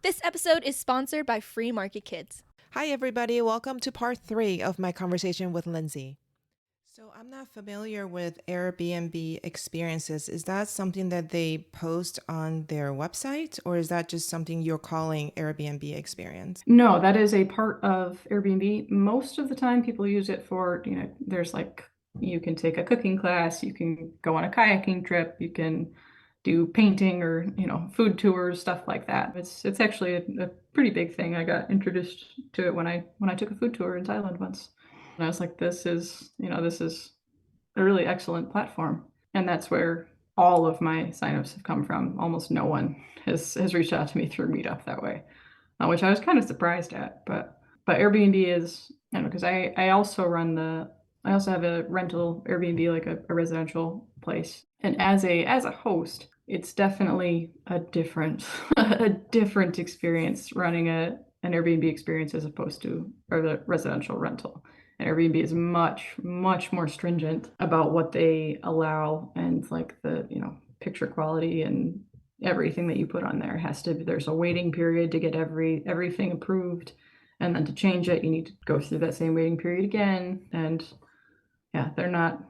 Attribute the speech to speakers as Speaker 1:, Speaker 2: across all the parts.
Speaker 1: This episode is sponsored by Free Market Kids.
Speaker 2: Hi, everybody. Welcome to part 3 of my conversation with Lindsay. So, I'm not familiar with Airbnb experiences. Is that something that they post on their website, or is that just something you're calling Airbnb experience?
Speaker 3: No, that is a part of Airbnb. Most of the time, people use it for, there's you can take a cooking class, you can go on a kayaking trip, you can do painting or, food tours, stuff like that. It's actually a pretty big thing. I got introduced to it when I took a food tour in Thailand once. And I was like, this is a really excellent platform. And that's where all of my signups have come from. Almost no one has reached out to me through Meetup that way, which I was kind of surprised at. But Airbnb is, because I also have a rental Airbnb, like a residential place. And as a host, it's definitely a different a different experience running an Airbnb experience as opposed to the residential rental. And Airbnb is much, much more stringent about what they allow, and like the, picture quality and everything that you put on there there's a waiting period to get everything approved. And then to change it, you need to go through that same waiting period again. And yeah, they're not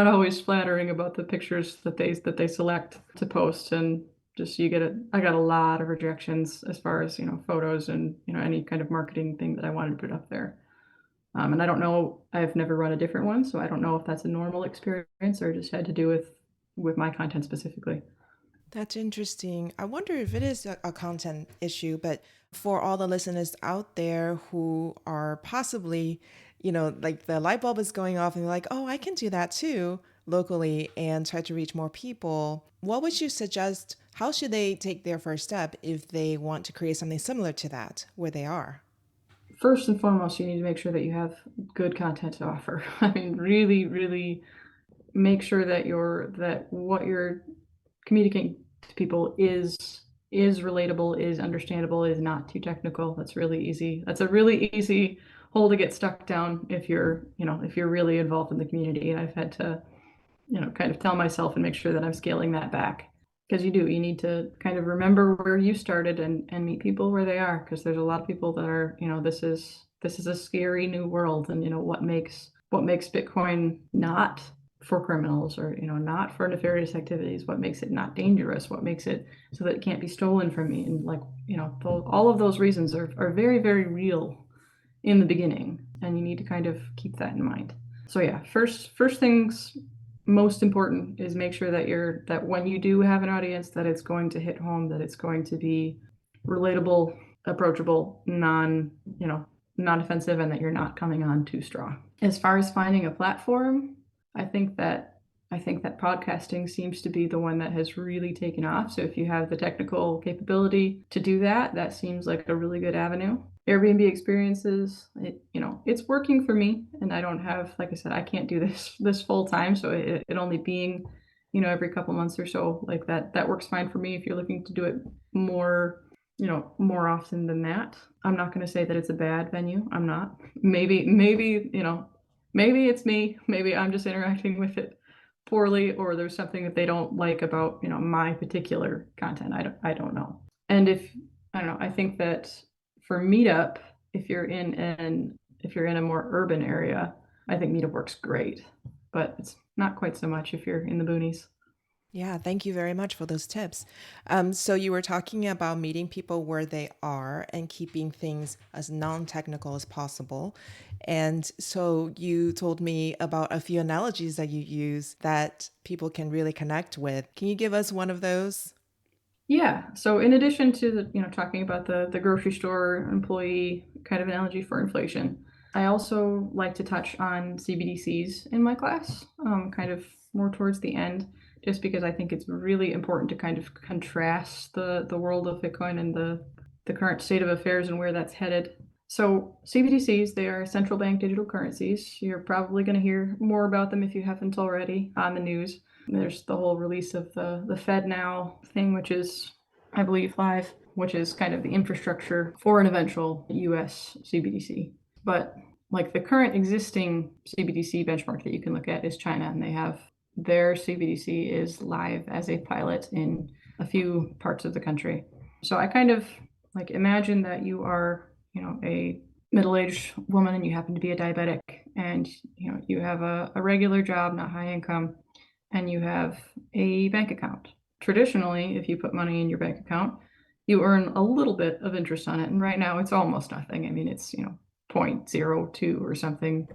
Speaker 3: always flattering about the pictures that they select to post. And just I got a lot of rejections as far as, photos and, any kind of marketing thing that I wanted to put up there. And I don't know, I've never run a different one, so I don't know if that's a normal experience or just had to do with my content specifically.
Speaker 2: That's interesting. I wonder if it is a content issue, but for all the listeners out there who are possibly, like the light bulb is going off and they're like, oh, I can do that too locally and try to reach more people. What would you suggest? How should they take their first step if they want to create something similar to that where they are?
Speaker 3: First and foremost, you need to make sure that you have good content to offer. I mean, really, really make sure that what you're communicating to people is relatable, is understandable, is not too technical. That's really easy. That's a really easy hole to get stuck down if you're really involved in the community. And I've had to, kind of tell myself and make sure that I'm scaling that back. Because you need to kind of remember where you started and meet people where they are. Because there's a lot of people that are, this is a scary new world. And, what makes Bitcoin not for criminals or, not for nefarious activities? What makes it not dangerous? What makes it so that it can't be stolen from me? And all of those reasons are very, very real in the beginning. And you need to kind of keep that in mind. So yeah, first things most important is make sure that when you do have an audience, that it's going to hit home, that it's going to be relatable, approachable, non-offensive, and that you're not coming on too strong. As far as finding a platform, I think that podcasting seems to be the one that has really taken off. So if you have the technical capability to do that, that seems like a really good avenue. Airbnb experiences, it's working for me, and I don't have, like I said, I can't do this full time. So it only being, every couple months or so, like that works fine for me. If you're looking to do it more, more often than that, I'm not going to say that it's a bad venue. I'm not. Maybe it's me. Maybe I'm just interacting with it poorly, or there's something that they don't like about, my particular content. I don't know. And I think that for Meetup, if you're in a more urban area, I think Meetup works great, but it's not quite so much if you're in the boonies.
Speaker 2: Yeah, thank you very much for those tips. So you were talking about meeting people where they are and keeping things as non-technical as possible. And so you told me about a few analogies that you use that people can really connect with. Can you give us one of those?
Speaker 3: Yeah. So in addition to talking about the grocery store employee kind of analogy for inflation, I also like to touch on CBDCs in my class, kind of more towards the end, just because I think it's really important to kind of contrast the world of Bitcoin and the current state of affairs and where that's headed. So CBDCs, they are central bank digital currencies. You're probably going to hear more about them if you haven't already on the news. There's the whole release of the Fed Now thing, which is, I believe, live, which is kind of the infrastructure for an eventual US CBDC. But like the current existing CBDC benchmark that you can look at is China, and they have their CBDC is live as a pilot in a few parts of the country. So I kind of Like imagine that you are, a middle-aged woman and you happen to be a diabetic and you have a regular job, not high income, and you have a bank account. Traditionally, if you put money in your bank account, you earn a little bit of interest on it. And right now it's almost nothing. I mean, it's, 0.02 or something,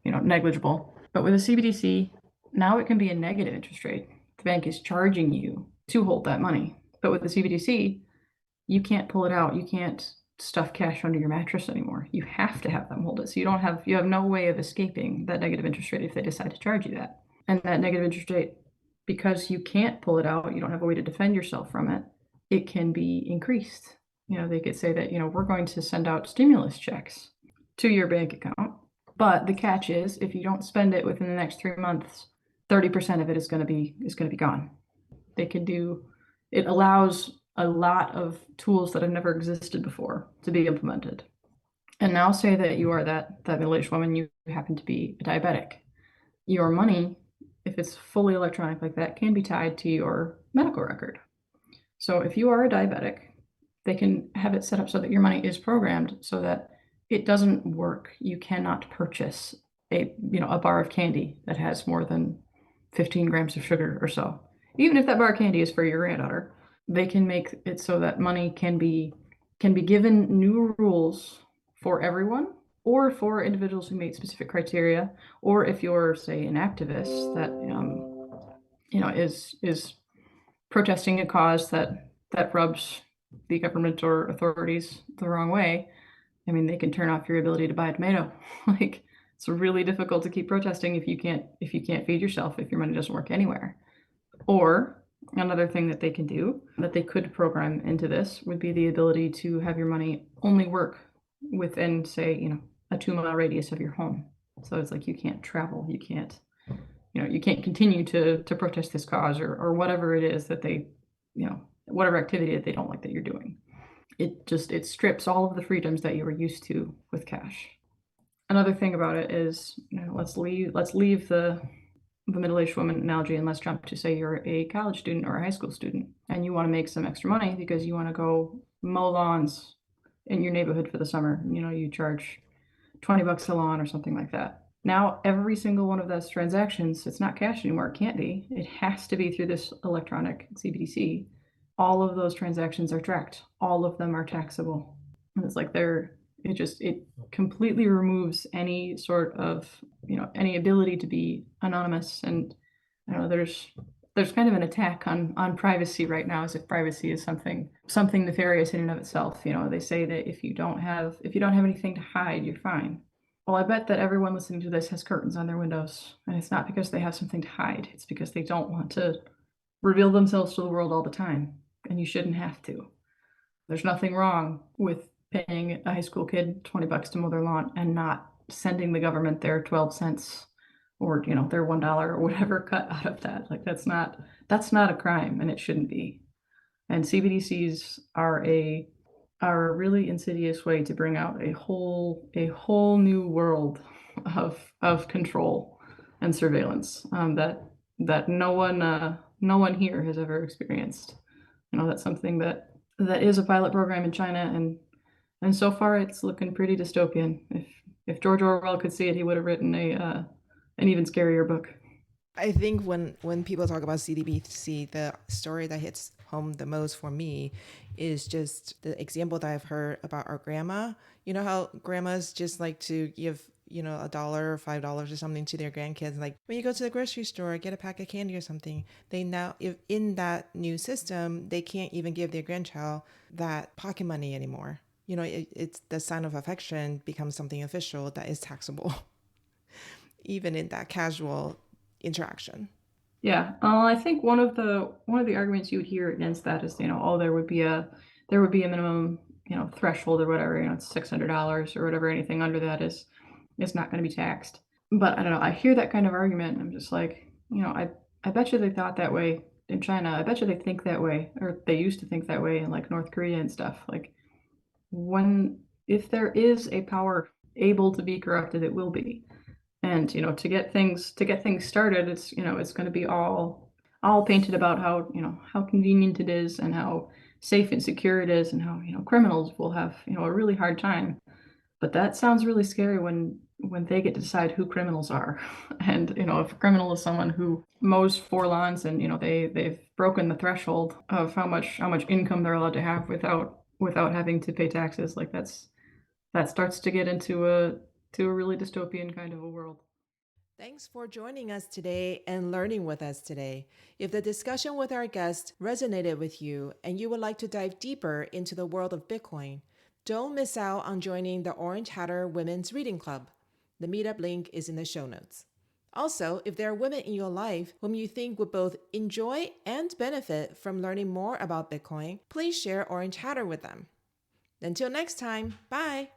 Speaker 3: negligible. But with a CBDC, now it can be a negative interest rate. The bank is charging you to hold that money. But with the CBDC, you can't pull it out. You can't stuff cash under your mattress anymore. You have to have them hold it. So you have no way of escaping that negative interest rate if they decide to charge you that. And that negative interest rate, because you can't pull it out, you don't have a way to defend yourself from it, it can be increased. They could say that, we're going to send out stimulus checks to your bank account. But the catch is if you don't spend it within the next 3 months, 30% of it is going to be gone. It allows a lot of tools that have never existed before to be implemented. And now say that you are that middle-aged woman, you happen to be a diabetic. Your money, if it's fully electronic like that, can be tied to your medical record. So if you are a diabetic, they can have it set up so that your money is programmed so that it doesn't work. You cannot purchase a bar of candy that has more than 15 grams of sugar or so. Even if that bar of candy is for your granddaughter, they can make it so that money can be given new rules for everyone, or for individuals who meet specific criteria, or if you're, say, an activist that is protesting a cause that rubs the government or authorities the wrong way. I mean, they can turn off your ability to buy a tomato. Like, it's really difficult to keep protesting if you can't feed yourself, if your money doesn't work anywhere. Or another thing that they can do, that they could program into this, would be the ability to have your money only work within, say, a 2-mile radius of your home. So it's like you can't travel, you can't continue to protest this cause or whatever it is that they, whatever activity that they don't like that you're doing. It strips all of the freedoms that you were used to with cash. Another thing about it is, let's leave the middle-aged woman analogy, and let's jump to, say, you're a college student or a high school student and you want to make some extra money because you want to go mow lawns in your neighborhood for the summer. You charge $20 a lawn or something like that. Now, every single one of those transactions, it's not cash anymore. It can't be. It has to be through this electronic CBDC. All of those transactions are tracked. All of them are taxable. And it's like it completely removes any sort of, any ability to be anonymous. And there's kind of an attack on privacy right now, as if privacy is something nefarious in and of itself. They say that if you don't have anything to hide, you're fine. Well, I bet that everyone listening to this has curtains on their windows, and it's not because they have something to hide. It's because they don't want to reveal themselves to the world all the time, and you shouldn't have to. There's nothing wrong with paying a high school kid $20 to mow their lawn and not sending the government their 12 cents or their $1 or whatever cut out of that. Like that's not a crime, and it shouldn't be. And CBDCs are a really insidious way to bring out a whole new world of control and surveillance that no one here has ever experienced. That's something that is a pilot program in China, and so far it's looking pretty dystopian. If George Orwell could see it, he would have written an even scarier book.
Speaker 2: I think when people talk about CBDC, the story that hits home the most for me is just the example that I've heard about our grandma. You know how grandmas just like to give $1 or $5 or something to their grandkids. Like when you go to the grocery store, get a pack of candy or something. They now, if in that new system, they can't even give their grandchild that pocket money anymore. It's the sign of affection becomes something official that is taxable, even in that casual interaction.
Speaker 3: Yeah, I think one of the arguments you would hear against that is, there would be a minimum, threshold or whatever, it's $600 or whatever. Anything under that is not going to be taxed. But I don't know. I hear that kind of argument, and I'm just like, I bet you they thought that way in China. I bet you they think that way, or they used to think that way in like North Korea and stuff. Like if there is a power able to be corrupted, it will be. And to get things started, it's it's going to be all painted about how how convenient it is and how safe and secure it is, and how, criminals will have, a really hard time. But that sounds really scary when they get to decide who criminals are. And, if a criminal is someone who mows 4 lawns and, they've broken the threshold of how much income they're allowed to have without having to pay taxes, like that starts to get into a really dystopian kind of a world.
Speaker 2: Thanks for joining us today and learning with us today. If the discussion with our guest resonated with you and you would like to dive deeper into the world of Bitcoin, don't miss out on joining the Orange Hatter Women's Reading Club. The meetup link is in the show notes. Also, if there are women in your life whom you think would both enjoy and benefit from learning more about Bitcoin, please share Orange Hatter with them. Until next time, bye!